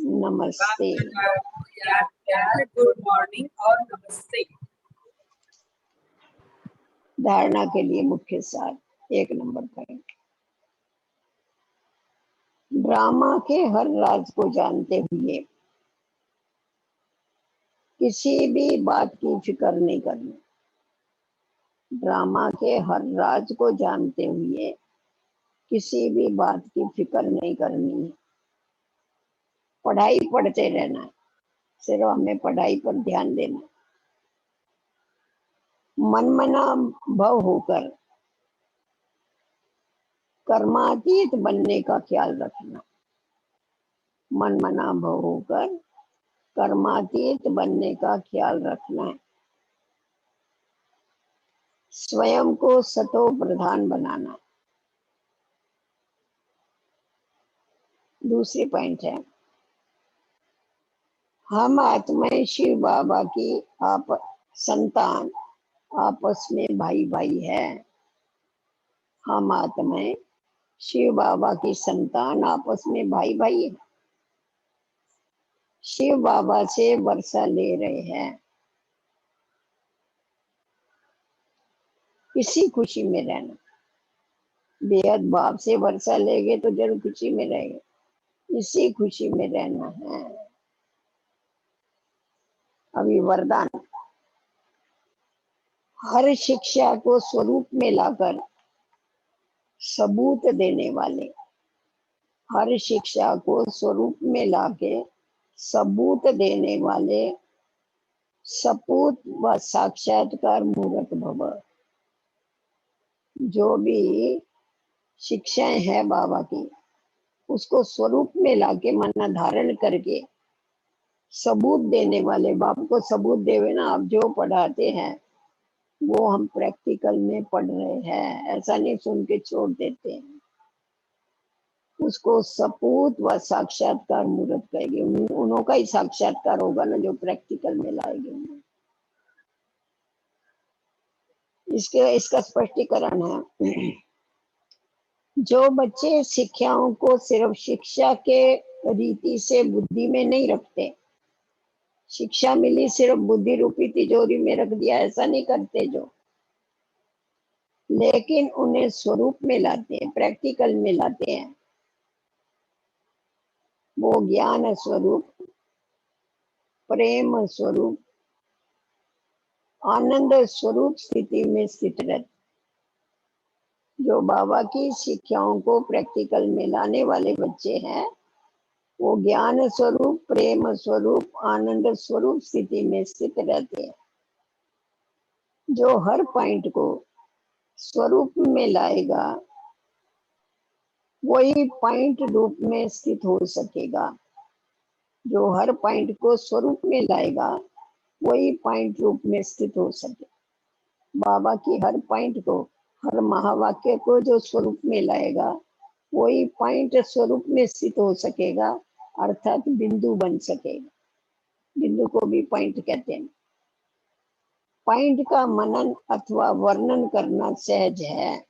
नमस्ते। याद प्यार, गुड मॉर्निंग और नमस्ते। धारणा के लिए मुख्य सार, 1 नंबर पॉइंट। ड्रामा के हर राज को जानते हुए किसी भी बात की फिक्र नहीं करनी। ड्रामा के हर राज को जानते हुए किसी भी बात की फिक्र नहीं करनी है। पढ़ाई पढ़ते रहना है, सिर्फ हमें पढ़ाई पर ध्यान देना। मनमना भव होकर कर्मातीत बनने का ख्याल रखना। मनमना भव होकर कर्मातीत बनने का ख्याल रखना है। स्वयं को सतो प्रधान बनाना। दूसरी पॉइंट है, हम आत्माएं शिव बाबा की आप संतान आपस में भाई भाई है। हम आत्माएं शिव बाबा की संतान आपस में भाई भाई है। शिव बाबा से वर्षा ले रहे हैं, इसी खुशी में रहना। बेहद भाव से वर्षा लेंगे तो जरूर खुशी में रहेंगे, इसी खुशी में रहना है। अभी वरदान, हर शिक्षा को स्वरूप में लाकर सबूत देने वाले। हर शिक्षा को स्वरूप में लाके सबूत देने वाले सपूत व साक्षात्कार मूर्त भव। जो भी शिक्षाएं हैं बाबा की, उसको स्वरूप में लाके मन धारण करके सबूत देने वाले। बाप को सबूत देवे ना, आप जो पढ़ाते हैं वो हम प्रैक्टिकल में पढ़ रहे हैं, ऐसा नहीं सुन के छोड़ देते हैं। उसको सपूत व साक्षात्कार मूर्त कहेंगे। उन्हों का ही साक्षात्कार होगा ना जो प्रैक्टिकल में लाएंगे। इसका स्पष्टीकरण है, जो बच्चे शिक्षाओं को सिर्फ शिक्षा के रीति से बुद्धि में नहीं रखते, शिक्षा मिली सिर्फ बुद्धि रूपी तिजोरी में रख दिया, ऐसा नहीं करते जो, लेकिन उन्हें स्वरूप में लाते हैं, प्रैक्टिकल में लाते हैं। वो ज्ञान स्वरूप, प्रेम स्वरूप, आनंद स्वरूप स्थिति में स्थित रहते। जो बाबा की शिक्षाओं को प्रैक्टिकल में लाने वाले बच्चे हैं, वो ज्ञान स्वरूप, प्रेम स्वरूप, आनंद स्वरूप स्थिति में स्थित रहते हैं। जो हर पॉइंट को स्वरूप में लाएगा वही पॉइंट रूप में स्थित हो सकेगा। जो हर पॉइंट को स्वरूप में लाएगा वही पॉइंट रूप में स्थित हो सके। बाबा की हर पॉइंट को, हर महावाक्य को जो स्वरूप में लाएगा वही पॉइंट स्वरूप में स्थित हो सकेगा, अर्थात बिंदु बन सकेगा। बिंदु को भी पॉइंट कहते हैं। पॉइंट का मनन अथवा वर्णन करना सहज है,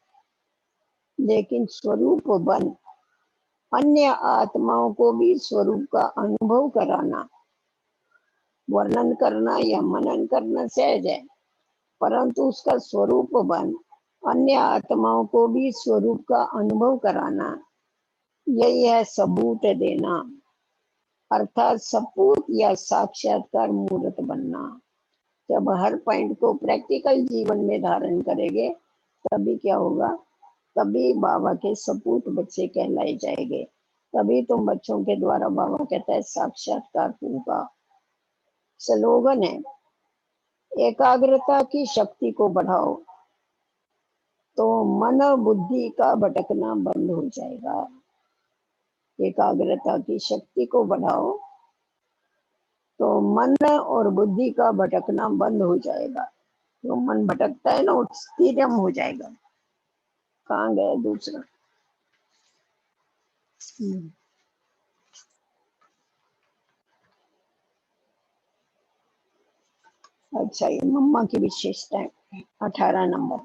लेकिन स्वरूप बन अन्य आत्माओं को भी स्वरूप का अनुभव कराना, वर्णन करना या मनन करना सहज है, परंतु उसका स्वरूप बन अन्य आत्माओं को भी स्वरूप का अनुभव कराना, यही है सबूत देना, अर्थात सपूत या साक्षात्कार मूर्त बनना। जब हर पॉइंट को प्रैक्टिकल जीवन में धारण करेंगे तभी क्या होगा, तभी बाबा के सपूत बच्चे कहलाए जाएंगे। तभी तुम बच्चों के द्वारा बाबा कहता है साक्षात्कार होगा। स्लोगन है, एकाग्रता की शक्ति को बढ़ाओ तो मन और बुद्धि का भटकना बंद हो जाएगा। एकाग्रता की शक्ति को बढ़ाओ तो मन और बुद्धि का भटकना बंद हो जाएगा। जो मन भटकता है ना वो स्थिर हो जाएगा। कहाँ गया दूसरा? अच्छा, ये मम्मा की विशेषता है। 18 नंबर।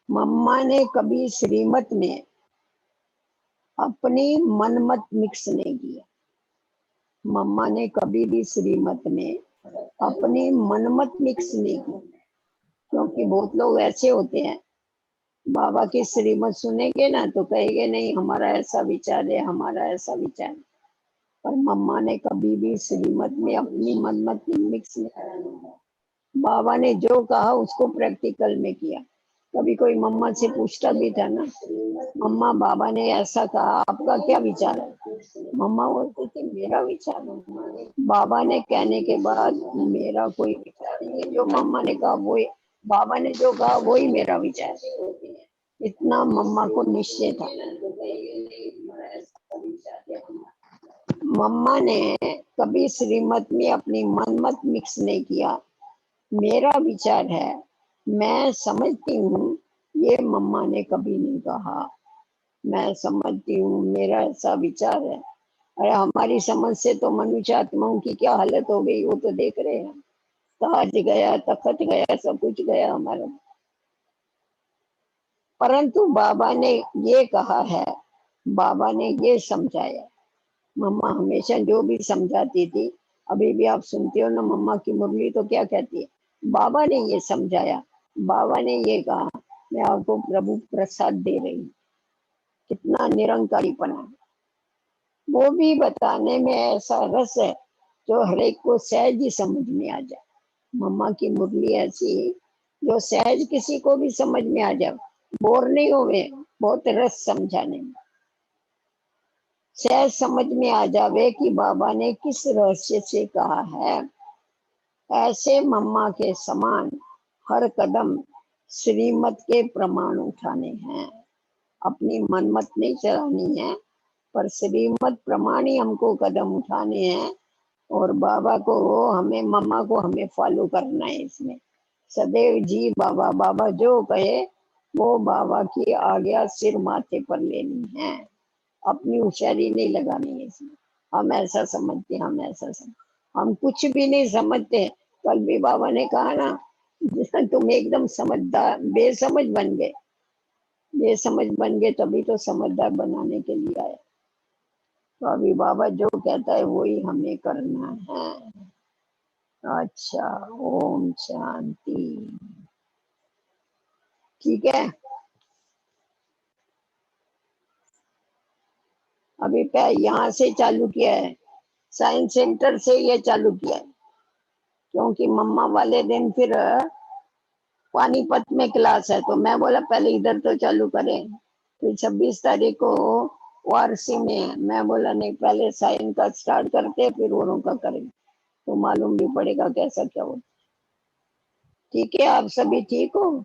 मम्मा ने कभी श्रीमत में अपनी मनमत मिक्स नहीं किया। मम्मा ने कभी भी श्रीमत में अपनी मनमत मिक्स नहीं की, क्योंकि बहुत लोग ऐसे होते हैं बाबा की श्रीमत सुनेंगे ना तो कहेंगे नहीं हमारा ऐसा विचार है, हमारा ऐसा विचार है। पर मम्मा ने कभी भी श्रीमत में अपनी मनमत मिक्स नहीं किया। बाबा ने जो कहा उसको प्रैक्टिकल में किया। कभी कोई मम्मा से पूछता भी था ना, मम्मा बाबा ने ऐसा कहा, आपका क्या विचार है? मम्मा बोलती थी मेरा विचार है। बाबा ने कहने के बाद मेरा कोई विचार नहीं है, जो मम्मा ने कहा वो बाबा ने जो कहा वही मेरा विचार है। इतना मम्मा को निश्चय था। मम्मा ने कभी श्रीमत में अपनी मनमत मिक्स नहीं किया। मेरा विचार है, मैं समझती हूँ, ये मम्मा ने कभी नहीं कहा। मैं समझती हूँ, मेरा ऐसा विचार है। अरे हमारी समझ से तो मनुष्य आत्माओं की क्या हालत हो गई वो तो देख रहे हैं। ताज गया, तखत गया, सब कुछ गया हमारा। परंतु बाबा ने ये कहा है, बाबा ने ये समझाया। मम्मा हमेशा जो भी समझाती थी, अभी भी आप सुनते हो ना मम्मा की मुरली तो क्या कहती है, बाबा ने ये समझाया, बाबा ने ये कहा, मैं आपको प्रभु प्रसाद दे रही हूँ। कितना निरंकारीपना, वो भी बताने में ऐसा रस है जो हर एक को सहज ही समझ में आ जाए। मम्मा की मुरली ऐसी जो सहज किसी को भी समझ में आ जाए, बोर नहीं होवे, बहुत रस समझाने में। सहज समझ में आ जावे कि बाबा ने किस रहस्य से कहा है। ऐसे मम्मा के समान हर कदम श्रीमत के प्रमाण उठाने हैं। अपनी मनमत नहीं चलानी है, पर श्रीमत प्रमाण ही हमको कदम उठाने हैं। और बाबा को हमें, मम्मा को हमें फॉलो करना है इसमें। सदैव जी बाबा, बाबा जो कहे वो बाबा की आज्ञा सिर माथे पर लेनी है। अपनी होशियारी नहीं लगानी है इसमें। हम ऐसा समझते, हम ऐसा समझ, हम कुछ भी नहीं समझते। कल भी बाबा ने कहा ना, तुम एकदम समझदार बेसमझ बन गए। बेसमझ बन गए तभी तो समझदार बनाने के लिए आए। तो अभी बाबा जो कहता है वही हमें करना है। अच्छा, ओम शांति। ठीक है, अभी यहाँ से चालू किया है, साइंस सेंटर से ये चालू किया है, क्योंकि मम्मा वाले दिन फिर पानीपत में क्लास है, तो मैं बोला पहले इधर तो चालू करें। फिर 26 तारीख को वारसी में है, मैं बोला नहीं पहले साइंस का स्टार्ट करते फिर औरों का करेंगे, तो मालूम भी पड़ेगा कैसा क्या हो। ठीक है, आप सभी ठीक हो?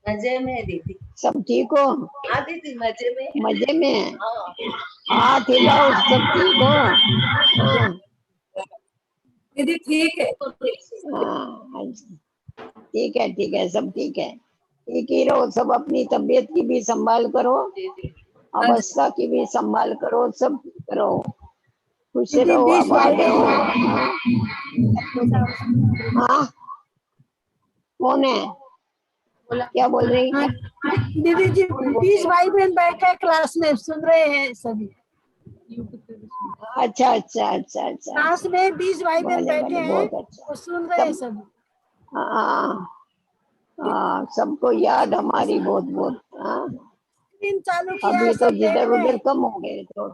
मजे में दीदी। सब ठीक हो? हाँ दीदी मजे में। मजे में है? हाँ हाथ हिलाओ, सब ठीक हो? हाँ दीदी ठीक है। हाँ, ठीक है, ठीक है, सब ठीक है। ठीक ही रहो सब, अपनी तबीयत की भी संभाल करो, अवस्था की भी संभाल करो, सब करो, खुश दीदी रहो, 20 भाई आबाद रहो। हाँ, कौन है? क्या बोल रही? हाँ, दीदी जी 20 भाई बहन बैठे क्लास में सुन रहे हैं सभी। अच्छा अच्छा अच्छा अच्छा, क्लास में 20 भाई बहन भले बैठे भले, हैं, बहुत अच्छा। वो सुन रहे हैं सब, सभी। हाँ हाँ, सबको याद हमारी बहुत बहुत। हाँ, स्क्रीन चालू किया है, अभी तो सब देख जिधर रहे उधर हैं। कम हो गए तो।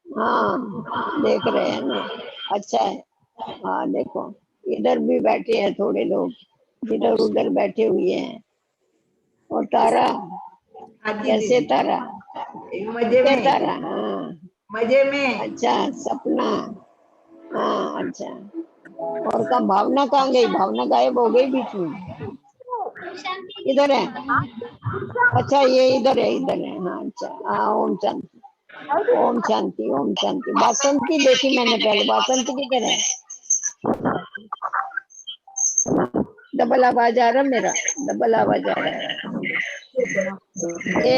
हाँ, देख रहे हैं ना, अच्छा है। हाँ देखो, इधर भी बैठे हैं थोड़े लोग, जिधर उधर बैठे हुए हैं। और तारा, हाँ कैसे दीदी तारा? मजे क्या में तारा? हाँ, मजे में। अच्छा, सपना, हाँ अच्छा। और का भावना कहाँ गई? भावना गायब हो गई बीच में। इधर है? अच्छा ये इधर है, इधर है। हाँ अच्छा। हाँ ओम शांति, ओम शांति, ओम शांति। बासंती देखी मैंने पहले। बासंती किधर है? डबल आवाज आ रहा मेरा, डबल आवाज आ रहा है। ए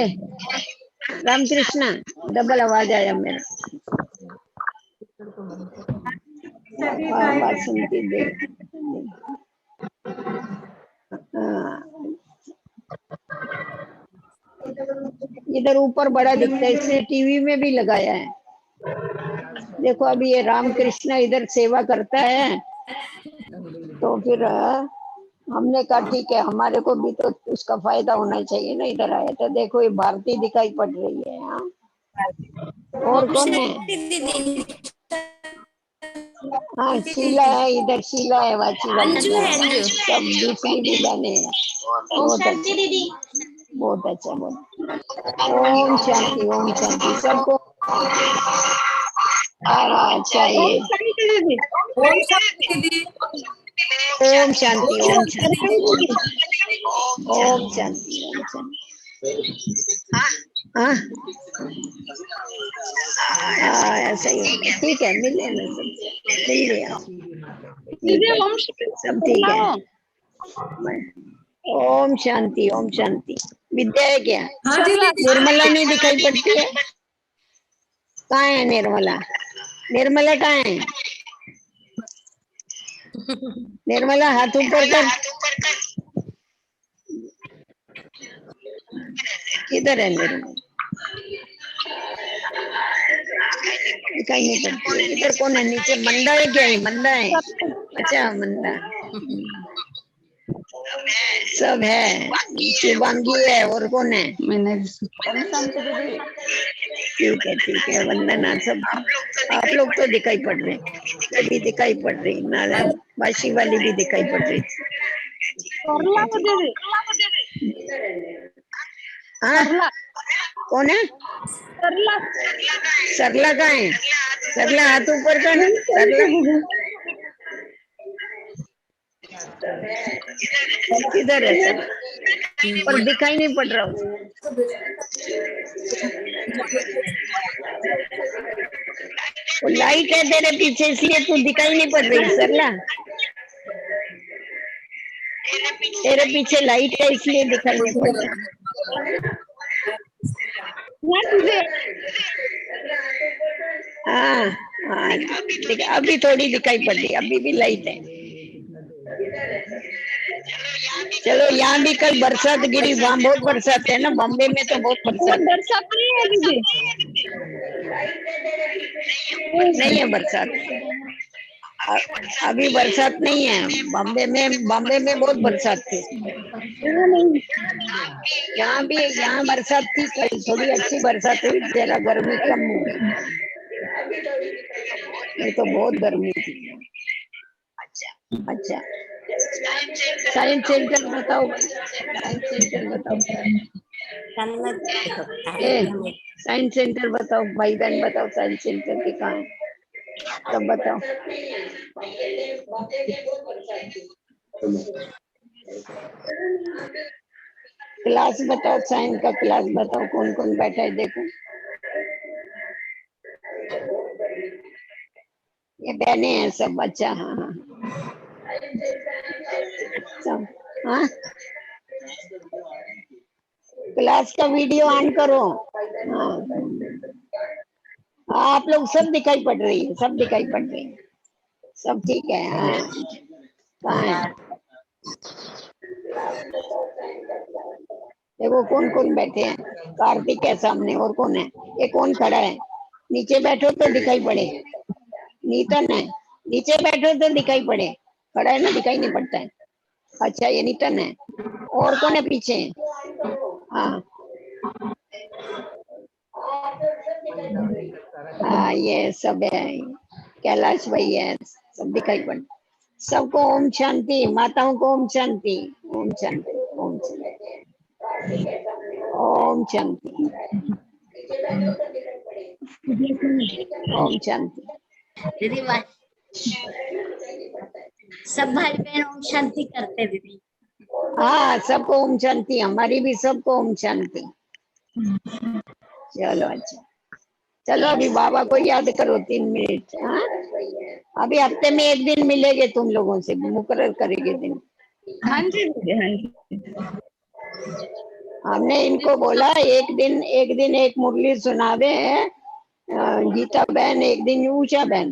रामकृष्णा, डबल आवाज आया मेरा। हाँ बासंती देख। हाँ इधर ऊपर बड़ा दिखता है, इसलिए टीवी में भी लगाया है। देखो अभी ये रामकृष्ण इधर सेवा करता है, तो फिर हमने कहा ठीक है, हमारे को भी तो उसका फायदा होना चाहिए ना। इधर आए तो देखो ये भारती दिखाई पड़ रही है। हाँ और कौन है? हाँ शीला है, इधर शीला है, वाची वाली सब दूसरी भी बहने हैं। बहुत अच्छा, बहुत अच्छा, बहुत। ओम शांति, ओम शांति सबको। अच्छा ये ओम शांति दीदी। ओम शांति, ओम ओम शांति शांति, दीदी। ओम शांति, ओम शांति। हाँ ऐसा ही होगा। ठीक है मिल लेना, सब मिल गया। ठीक है सब ठीक है। ओम शांति, ओम शांति। विद्या है क्या? हाँ दीदी। निर्मला नहीं दिखाई पड़ती है? कहाँ है निर्मला? निर्मला कहाँ है? निर्मला हाथ ऊपर कर। किधर है निर्मला? दिखाई नहीं पड़ती है। इधर कौन है? नीचे मंदा है क्या? ये मंदा है? अच्छा मंदा। सब है। शिवांगी है, और कौन है? ठीक है वंदना। सब आप लोग तो दिखाई पड़ रहे, सभी दिखाई पड़ रही। नारायण वाशी वाली भी दिखाई पड़ रही। हाँ कौन है? सरला कहाँ है? सरला हाथ ऊपर कर। सरला किधर है? सर पर दिखाई नहीं पड़ रहा हूँ। लाइट है तेरे पीछे, इसलिए तू दिखाई नहीं पड़ रही। सरला तेरे पीछे लाइट है, इसलिए दिखाई नहीं पड़ रहा। हाँ हाँ अभी थोड़ी दिखाई पड़ रही, अभी भी लाइट है। चलो यहाँ भी कल बरसात गिरी, वहाँ बहुत बरसात है ना। बॉम्बे में तो बहुत बरसात नहीं है दीदी। नहीं है बरसात, अभी बरसात नहीं है बॉम्बे में। बॉम्बे में बहुत बरसात थी। यहाँ भी, यहाँ बरसात थी कल, थोड़ी अच्छी बरसात हुई, जरा गर्मी कम हो गई। नहीं तो बहुत गर्मी थी। अच्छा साइंस सेंटर बताओ, साइंस सेंटर बताओ। साइंस सेंटर बताओ भाई बहन, बताओ साइंस सेंटर के कहाँ है, सब बताओ। क्लास बताओ, साइंस का क्लास बताओ, कौन कौन बैठा है देखो। ये बहने हैं सब। अच्छा हाँ हाँ सब। हाँ क्लास का वीडियो ऑन करो। हाँ आप लोग सब दिखाई पड़ रही है, सब दिखाई पड़ रही है, सब ठीक है। हाँ कहाँ है? देखो कौन कौन बैठे हैं। कार्तिक है सामने, और कौन है? ये कौन खड़ा है? नीचे बैठो तो दिखाई पड़े। नीतन है, नीचे बैठो तो दिखाई पड़े। खड़ा है ना, दिखाई नहीं पड़ता है। अच्छा ये नीतन है। और कौन है पीछे? हाँ हाँ ये सब है। कैलाश भाई है, सब दिखाई पड़। सबको ओम शांति। माताओं को ओम शांति, ओम शांति, ओम शांति, ओम शांति, ओम शांति। दीदी सब भाई बहन ओम शांति करते दीदी। हाँ, सबको ओम शांति, हमारी भी सबको ओम शांति। चलो अच्छा, चलो अभी बाबा को याद करो 3 मिनट। हाँ, अभी हफ्ते में 1 दिन मिलेंगे तुम लोगों से, मुकर्रर करेंगे दिन। हाँ जी दीदी, हाँ जी। हमने इनको बोला एक दिन एक मुरली सुनावे, गीता बहन, एक दिन ऊषा बहन,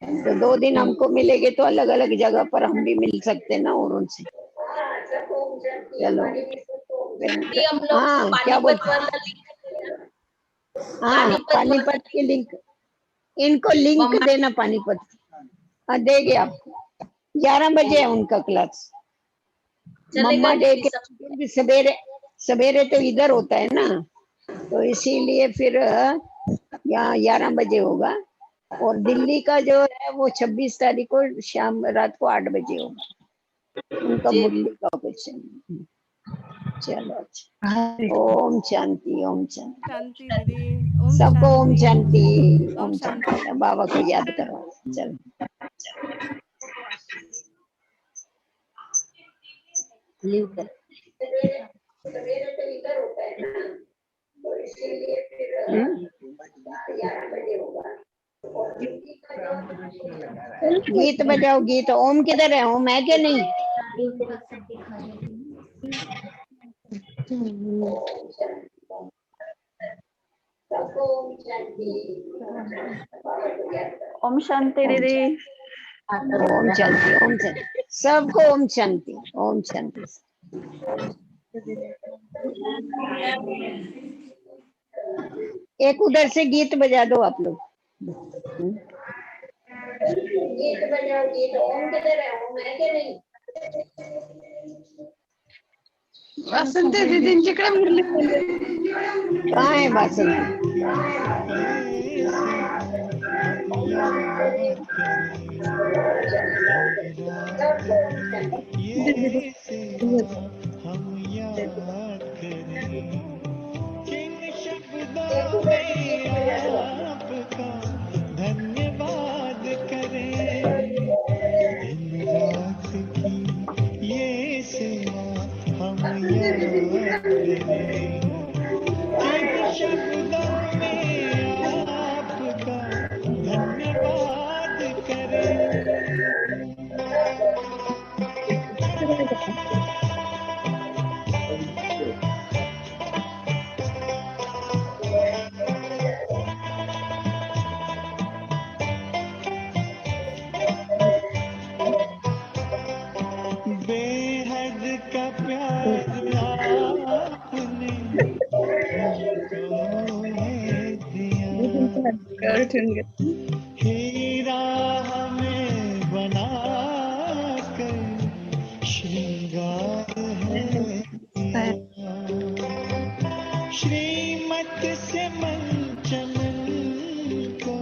तो 2 दिन हमको मिलेंगे तो अलग अलग जगह पर हम भी मिल सकते ना और उनसे। चलो हम लोग हाँ, क्या पानीपत बोलते? वाला लिंक, हाँ, पानीपत की लिंक, इनको लिंक मम्मा देना पानीपत। हाँ, देंगे आपको। 11 बजे है उनका क्लास। चलेगा मम्मा डे दीदी के सब। क्योंकि सवेरे सवेरे तो इधर होता है ना, तो इसीलिए फिर यहाँ 11 बजे होगा। और दिल्ली का जो है वो 26 तारीख को शाम रात को 8 बजे होगा उनका जी मुरली का ऑपरेशन। चलो अच्छा, ओम शांति, ओम शांति, शांति दीदी। ओम सबको ओम शांति। शांति, ओम ओम शांति। शांति। बाबा को याद करो। चलो लीव कर। गीत बजाओ, गीत। ओम किधर है? ओम है क्या नहीं? ओम शांति दीदी। ओम शांति, ओम शांति, सबको ओम शांति, ओम शांति। एक उधर से गीत बजा दो आप लोग। गीत बजाओ, गीत। ओम किधर है? ओम है क्या नहीं? वासंती दीदींच्याकडे मुरली कहाँ है बासंती? ये सिवा हम याद करें दिन रात की, ये सिवा हम याद करें किन शब्दों में आपका धन्यवाद करें दिन रात की ये सेवा हम याद करें किन शब्दों में आपका धन्यवाद करें बेहद का प्यार आपने मुझको है दिया हीरा हमें बना कर श्रृंगार है दिया श्रीमत से मंचमन को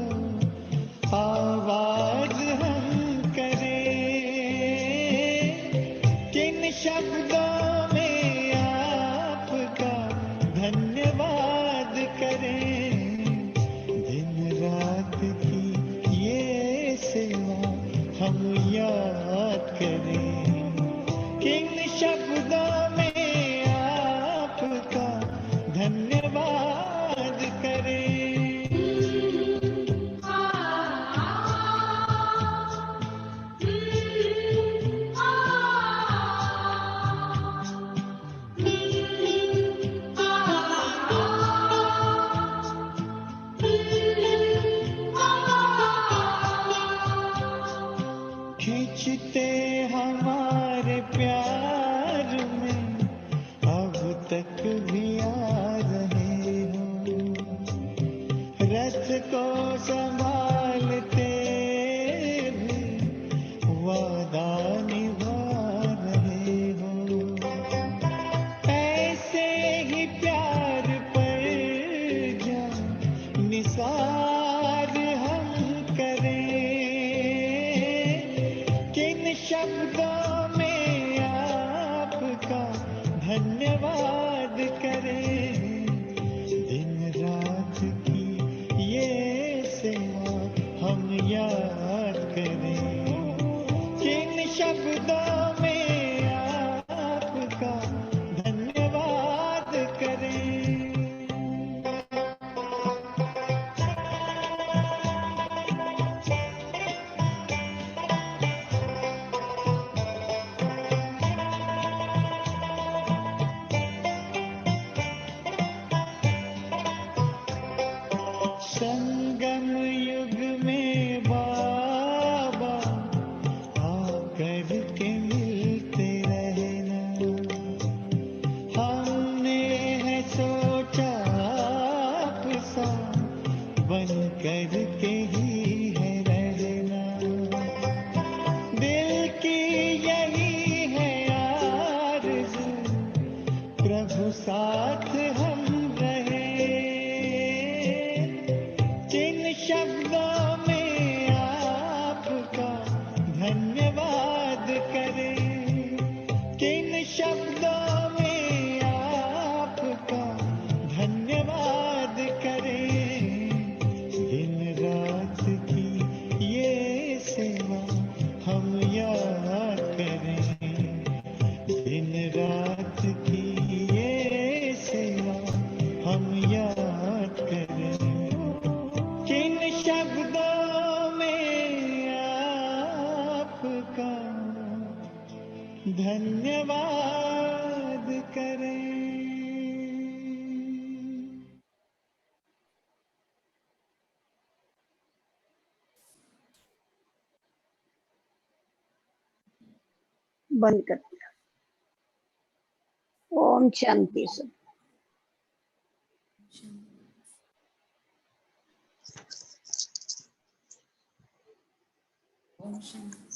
आवाज हम करें किन शब्दों में आपका धन्यवाद करें दिन रात की ये सेवा हम याद करें किन शब्दों में आपका धन्यवाद करें खींचते हमारे प्यार में अब तक भी आ रहे हो रथ को संभालते भी वादा निभा रहे हो ऐसे ही प्यार पर जान निसार हम करें किन शब्दों में आपका धन्यवाद करें दिन रात की ये सेवा हम याद याद करें, किन शब्दों में आपका धन्यवाद करें। संगम युग में बाबा आकर के मिलते रहना, हमने है सोचा आपसा बन कर के ही है रहना। दिल की यही है आरज़ू, प्रभु साथ हम रहे, जिन शब्दों में आपका धन्यवाद करें, किन शब्दों में आपका धन्यवाद करें। दिन रात की ये सेवा हम याद करें, दिन रात की ये सेवा हम याद करें, किन शब्दों में आपका धन्यवाद करें। बंद कर दिया। ओम शांति से। ओम शांति।